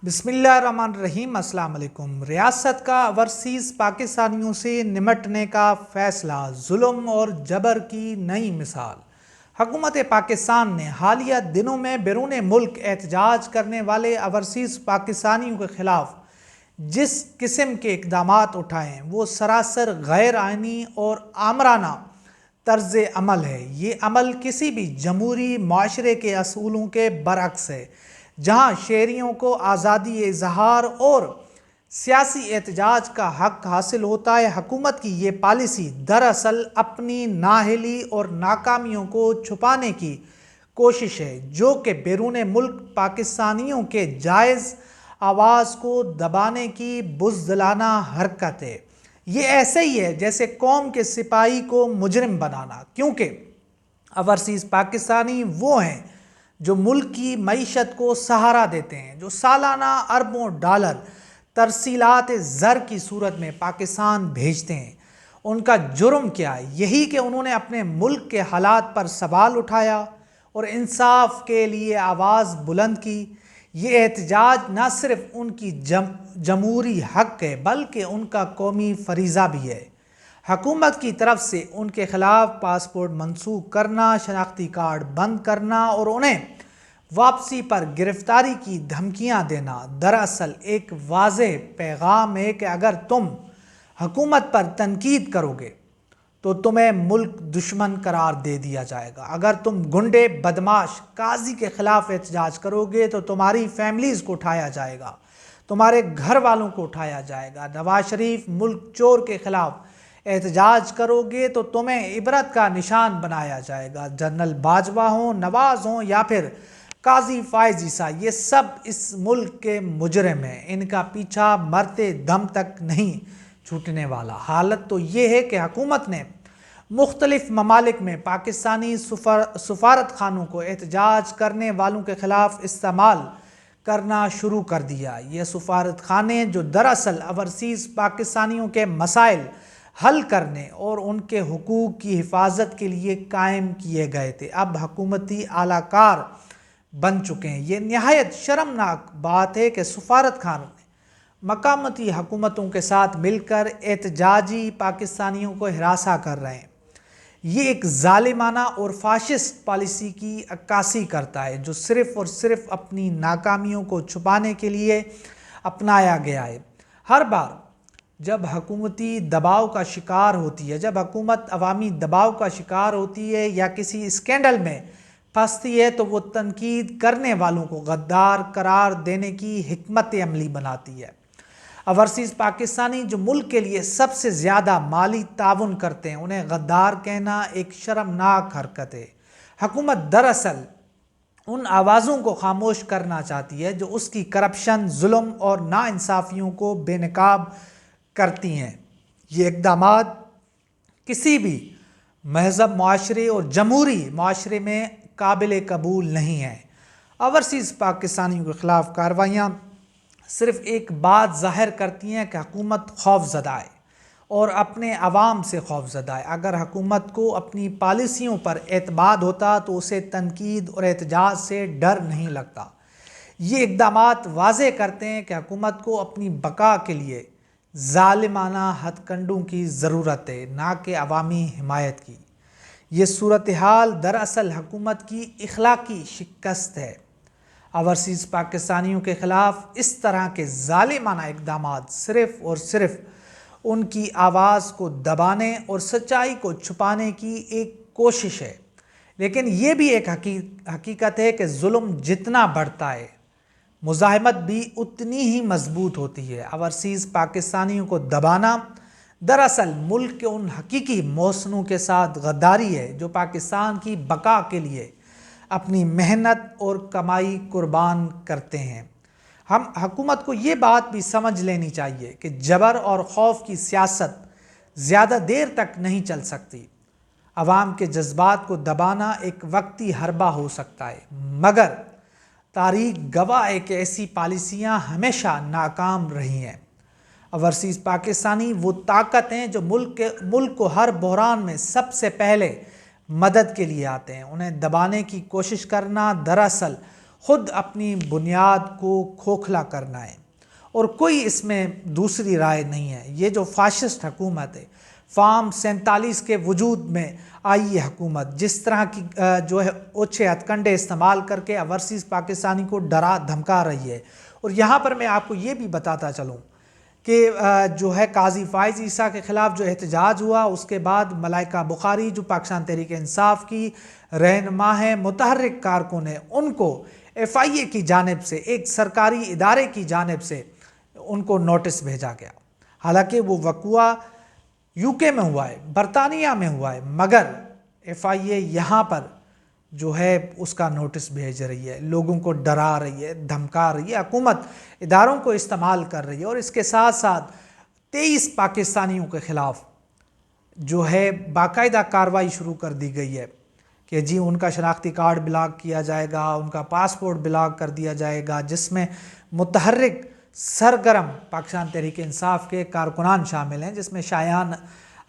بسم اللہ الرحمن الرحیم۔ السلام علیکم۔ ریاست کا اوورسیز پاکستانیوں سے نمٹنے کا فیصلہ، ظلم اور جبر کی نئی مثال۔ حکومت پاکستان نے حالیہ دنوں میں بیرون ملک احتجاج کرنے والے اوورسیز پاکستانیوں کے خلاف جس قسم کے اقدامات اٹھائے ہیں وہ سراسر غیر آئینی اور آمرانہ طرز عمل ہے۔ یہ عمل کسی بھی جمہوری معاشرے کے اصولوں کے برعکس ہے، جہاں شہریوں کو آزادی اظہار اور سیاسی احتجاج کا حق حاصل ہوتا ہے۔ حکومت کی یہ پالیسی دراصل اپنی نااہلی اور ناکامیوں کو چھپانے کی کوشش ہے، جو کہ بیرون ملک پاکستانیوں کے جائز آواز کو دبانے کی بزدلانہ حرکت ہے۔ یہ ایسے ہی ہے جیسے قوم کے سپاہی کو مجرم بنانا، کیونکہ اوورسیز پاکستانی وہ ہیں جو ملک کی معیشت کو سہارا دیتے ہیں، جو سالانہ اربوں ڈالر ترسیلات زر کی صورت میں پاکستان بھیجتے ہیں۔ ان کا جرم کیا ہے؟ یہی کہ انہوں نے اپنے ملک کے حالات پر سوال اٹھایا اور انصاف کے لیے آواز بلند کی۔ یہ احتجاج نہ صرف ان کی جمہوری حق ہے بلکہ ان کا قومی فریضہ بھی ہے۔ حکومت کی طرف سے ان کے خلاف پاسپورٹ منسوخ کرنا، شناختی کارڈ بند کرنا اور انہیں واپسی پر گرفتاری کی دھمکیاں دینا دراصل ایک واضح پیغام ہے کہ اگر تم حکومت پر تنقید کرو گے تو تمہیں ملک دشمن قرار دے دیا جائے گا۔ اگر تم گنڈے، بدماش، قاضی کے خلاف احتجاج کرو گے تو تمہاری فیملیز کو اٹھایا جائے گا، تمہارے گھر والوں کو اٹھایا جائے گا۔ نواز شریف ملک چور کے خلاف احتجاج کرو گے تو تمہیں عبرت کا نشان بنایا جائے گا۔ جنرل باجوہ ہوں، نواز ہوں یا پھر قاضی فائز عیسیٰ، یہ سب اس ملک کے مجرم ہیں۔ ان کا پیچھا مرتے دم تک نہیں چھوٹنے والا۔ حالت تو یہ ہے کہ حکومت نے مختلف ممالک میں پاکستانی سفارت خانوں کو احتجاج کرنے والوں کے خلاف استعمال کرنا شروع کر دیا۔ یہ سفارت خانے جو دراصل اوورسیز پاکستانیوں کے مسائل حل کرنے اور ان کے حقوق کی حفاظت کے لیے قائم کیے گئے تھے، اب حکومتی اعلی کار بن چکے ہیں۔ یہ نہایت شرمناک بات ہے کہ سفارت خانے مقامی حکومتوں کے ساتھ مل کر احتجاجی پاکستانیوں کو ہراساں کر رہے ہیں۔ یہ ایک ظالمانہ اور فاشسٹ پالیسی کی عکاسی کرتا ہے جو صرف اور صرف اپنی ناکامیوں کو چھپانے کے لیے اپنایا گیا ہے۔ ہر بار جب حکومتی دباؤ کا شکار ہوتی ہے، جب حکومت عوامی دباؤ کا شکار ہوتی ہے یا کسی اسکینڈل میں پھنستی ہے تو وہ تنقید کرنے والوں کو غدار قرار دینے کی حکمت عملی بناتی ہے۔ اوورسیز پاکستانی جو ملک کے لیے سب سے زیادہ مالی تعاون کرتے ہیں، انہیں غدار کہنا ایک شرمناک حرکت ہے۔ حکومت دراصل ان آوازوں کو خاموش کرنا چاہتی ہے جو اس کی کرپشن، ظلم اور ناانصافیوں کو بے نقاب کرتی ہیں۔ یہ اقدامات کسی بھی مہذب معاشرے اور جمہوری معاشرے میں قابل قبول نہیں ہیں۔ اوورسیز پاکستانیوں کے خلاف کارروائیاں صرف ایک بات ظاہر کرتی ہیں کہ حکومت خوف زدہ ہے اور اپنے عوام سے خوف زدہ ہے۔ اگر حکومت کو اپنی پالیسیوں پر اعتماد ہوتا تو اسے تنقید اور احتجاج سے ڈر نہیں لگتا۔ یہ اقدامات واضح کرتے ہیں کہ حکومت کو اپنی بقا کے لیے ظالمانہ ہتھ کنڈوں کی ضرورت ہے، نہ کہ عوامی حمایت کی۔ یہ صورتحال دراصل حکومت کی اخلاقی شکست ہے۔ اوورسیز پاکستانیوں کے خلاف اس طرح کے ظالمانہ اقدامات صرف اور صرف ان کی آواز کو دبانے اور سچائی کو چھپانے کی ایک کوشش ہے۔ لیکن یہ بھی ایک حقیقت ہے کہ ظلم جتنا بڑھتا ہے، مزاحمت بھی اتنی ہی مضبوط ہوتی ہے۔ اوورسیز پاکستانیوں کو دبانا دراصل ملک کے ان حقیقی محسنوں کے ساتھ غداری ہے جو پاکستان کی بقا کے لیے اپنی محنت اور کمائی قربان کرتے ہیں۔ ہم حکومت کو یہ بات بھی سمجھ لینی چاہیے کہ جبر اور خوف کی سیاست زیادہ دیر تک نہیں چل سکتی۔ عوام کے جذبات کو دبانا ایک وقتی حربہ ہو سکتا ہے، مگر تاریخ گواہ ہے کہ ایسی پالیسیاں ہمیشہ ناکام رہی ہیں۔ اوورسیز پاکستانی وہ طاقت ہیں جو ملک کو ہر بحران میں سب سے پہلے مدد کے لیے آتے ہیں۔ انہیں دبانے کی کوشش کرنا دراصل خود اپنی بنیاد کو کھوکھلا کرنا ہے، اور کوئی اس میں دوسری رائے نہیں ہے۔ یہ جو فاشسٹ حکومت ہے، فارم 47 کے وجود میں آئی یہ حکومت، جس طرح کی جو ہے اوچھے ہتھ کنڈے استعمال کر کے اوورسیز پاکستانی کو ڈرا دھمکا رہی ہے۔ اور یہاں پر میں آپ کو یہ بھی بتاتا چلوں کہ جو ہے قاضی فائز عیسیٰ کے خلاف جو احتجاج ہوا، اس کے بعد ملائکہ بخاری جو پاکستان تحریک انصاف کی رہنما ہیں، متحرک کارکن ہیں، ان کو FIA کی جانب سے، ایک سرکاری ادارے کی جانب سے ان کو نوٹس بھیجا گیا۔ حالانکہ وہ وقوع UK میں ہوا ہے، برطانیہ میں ہوا ہے، مگر FIA یہاں پر جو ہے اس کا نوٹس بھیج رہی ہے، لوگوں کو ڈرا رہی ہے، دھمکا رہی ہے، حکومت اداروں کو استعمال کر رہی ہے، اور اس کے ساتھ ساتھ 23 پاکستانیوں کے خلاف جو ہے باقاعدہ کارروائی شروع کر دی گئی ہے کہ جی ان کا شناختی کارڈ بلاک کیا جائے گا، ان کا پاسپورٹ بلاک کر دیا جائے گا، جس میں متحرک سرگرم پاکستان تحریک انصاف کے کارکنان شامل ہیں، جس میں شایان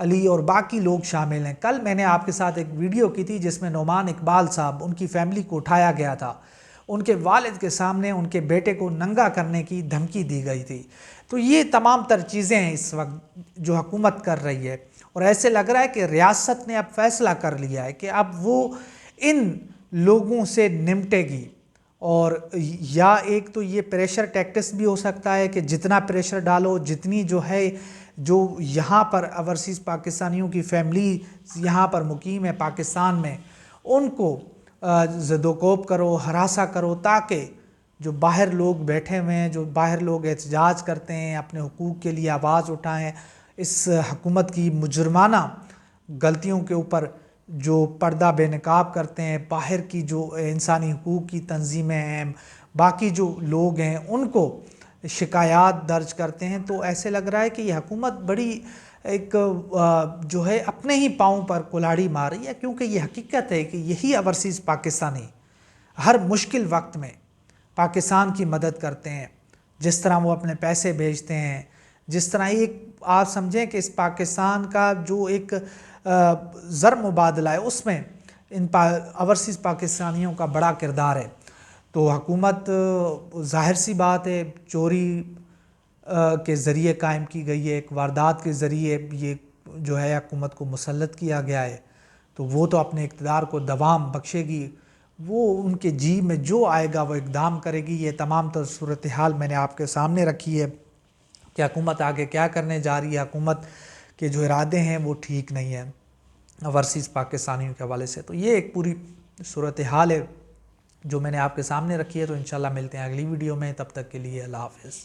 علی اور باقی لوگ شامل ہیں۔ کل میں نے آپ کے ساتھ ایک ویڈیو کی تھی جس میں نعمان اقبال صاحب، ان کی فیملی کو اٹھایا گیا تھا، ان کے والد کے سامنے ان کے بیٹے کو ننگا کرنے کی دھمکی دی گئی تھی۔ تو یہ تمام تر چیزیں ہیں اس وقت جو حکومت کر رہی ہے، اور ایسے لگ رہا ہے کہ ریاست نے اب فیصلہ کر لیا ہے کہ اب وہ ان لوگوں سے نمٹے گی، اور یا ایک تو یہ پریشر ٹیکٹس بھی ہو سکتا ہے کہ جتنا پریشر ڈالو، جتنی جو ہے جو یہاں پر اوورسیز پاکستانیوں کی فیملی یہاں پر مقیم ہے پاکستان میں، ان کو زد و کوب کرو، ہراساں کرو، تاکہ جو باہر لوگ بیٹھے ہوئے ہیں، جو باہر لوگ احتجاج کرتے ہیں، اپنے حقوق کے لیے آواز اٹھائیں، اس حکومت کی مجرمانہ غلطیوں کے اوپر جو پردہ بے نقاب کرتے ہیں، باہر کی جو انسانی حقوق کی تنظیمیں ہیں، باقی جو لوگ ہیں، ان کو شکایات درج کرتے ہیں، تو ایسے لگ رہا ہے کہ یہ حکومت بڑی ایک جو ہے اپنے ہی پاؤں پر کلاڑی مار رہی ہے، کیونکہ یہ حقیقت ہے کہ یہی اوورسیز پاکستانی ہر مشکل وقت میں پاکستان کی مدد کرتے ہیں، جس طرح وہ اپنے پیسے بھیجتے ہیں، جس طرح ایک آپ سمجھیں کہ اس پاکستان کا جو ایک زر مبادلہ ہے، اس میں ان اوورسیز پاکستانیوں کا بڑا کردار ہے۔ تو حکومت ظاہر سی بات ہے چوری کے ذریعے قائم کی گئی ہے، ایک واردات کے ذریعے یہ جو ہے حکومت کو مسلط کیا گیا ہے، تو وہ تو اپنے اقتدار کو دوام بخشے گی، وہ ان کے جی میں جو آئے گا وہ اقدام کرے گی۔ یہ تمام تر صورتحال میں نے آپ کے سامنے رکھی ہے کہ حکومت آگے کیا کرنے جا رہی ہے۔ حکومت کے جو ارادے ہیں وہ ٹھیک نہیں ہیں اوورسیز پاکستانیوں کے حوالے سے۔ تو یہ ایک پوری صورتحال ہے جو میں نے آپ کے سامنے رکھی ہے، تو انشاءاللہ ملتے ہیں اگلی ویڈیو میں، تب تک کے لیے اللہ حافظ۔